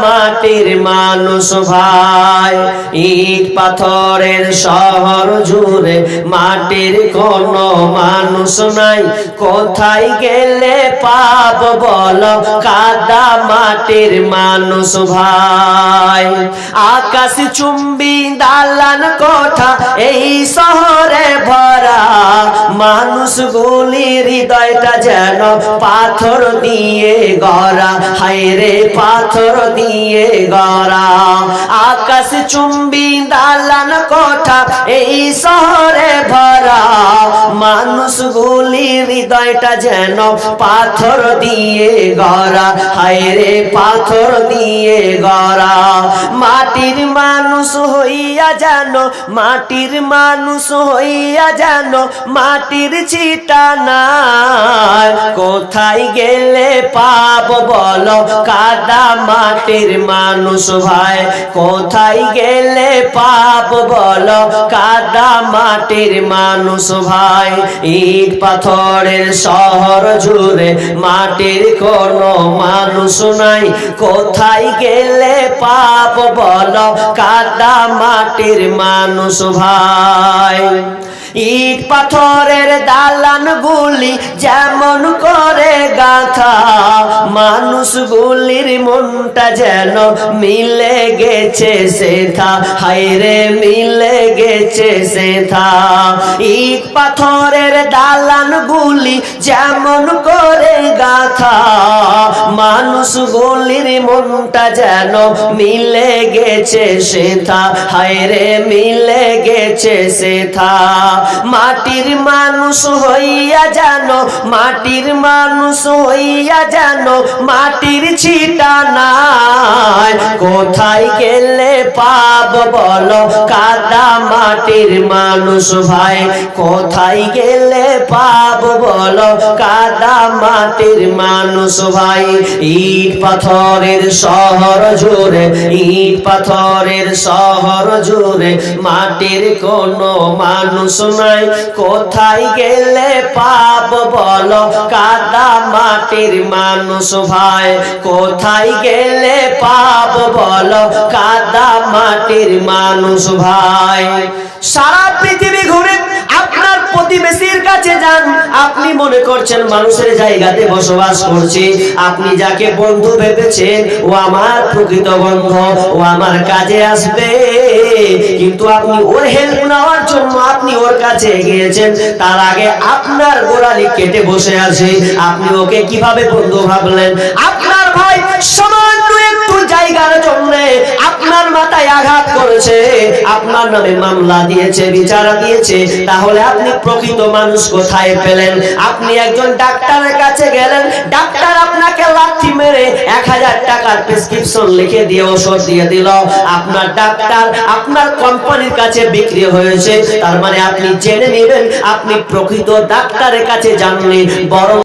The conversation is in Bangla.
মাটির মানুষ ভাই। ইট পাথরের শহর জুড়ে মাটির কোনো মানুষ নাই, কোথায় গেলে পাব বলো কাদা মাটির মানুষ ভাই। আকাশ চুম্বি দালান কোঠা এই শহরে ভরা, মানুষগুলির হৃদয়টা যেন পাথর দিয়ে গড়া, হায়রে পাথর দিয়ে গড়া। আকাশ চুম্বি দালান কোঠা এই শহরে ভরা, মানুষগুলির হৃদয়টা যেন পাথর দিয়ে গড়া, হায়রে পাথর দিয়ে গড়া। মাটির মানুষ হইয়া জানো, মাটির মানুষ হইয়া জানো মাটির ছিটা নাই, কোথায় গেলে পাব বলো কাদা মাটির মানুষ ভাই। কোথায় গেলে পাব বলো কাদা মাটির মানুষ ভাই। ইট পাথরের শহর জুড়ে মাটির কোনো মানুষ নাই, কোথায় গেলে পাব বলো কাদা মাটির মানুষ ভাই। ইট পাথরের দালান গুলি যেমন করে গাথা, মানুষগুলির মনটা যেন মিলে গেছে সেথা, হায়রে মিলে গেছে সেথা। ইট পাথরের দালান গুলি যেমন করে গাথা, মানুষগুলির মনটা যেন মিলে গেছে সেথা, হায়রে মিলে গেছে সেথা। মাটির মানুষ হইয়া জানো, মাটির মানুষ হইয়া জানো মাটির ছিটা নাই, কোথায় গেলে পাব বলো কাদা মাটির মানুষ ভাই। কোথায় গেলে পাব বলো কাদা মাটির মানুষ ভাই। ইট পাথরের শহর জুড়ে, ইট পাথরের শহর জুড়ে মাটির কোনো মানুষ নাই, কোথায় গেলে পাব বলো কাদা মাটির মানুষ ভাই। কোথায় গেলে পাব বলো কাদা মাটির মানুষ ভাই। সারা পৃথিবী ঘুরে আপনার প্রতিবেশীর কাছে যান, আপনি মনে করছেন মানুষের জায়গাতে বসবাস করছে, আপনি যাকে বন্ধু ভেবেছেন ও আমার প্রকৃত বন্ধু, ও আমার কাজে আসবে, কিন্তু আপনি ওর হেল্প নেওয়ার জন্য আপনি ওর কাছে গিয়েছেন, তার আগে আপনার গোড়ালি কেটে বসে আছে, আপনি ওকে কিভাবে বন্ধু ভাবলেন? আপনার ভাই সামান্য একটু জায়গার জন্য আপনার মাথায় আঘাত করেছে, আপনার নামে মামলা দিয়েছে, বিচার দিয়েছে, তাহলে আপনি প্রকৃত মানুষ কোথায় পেলেন? আপনি একজন ডাক্তারের কাছে গেলেন, ডাক্তার আপনাকে লাথি মেরে 1000 টাকার প্রেসক্রিপশন লিখে দিয়ে ওষুধ দিয়ে দিল, আপনার ডাক্তার আপনার কোম্পানির কাছে বিক্রি হয়েছে, তার মানে আপনি জেনে নেবেন আপনি প্রকৃত ডাক্তারের কাছে যাননি, বরং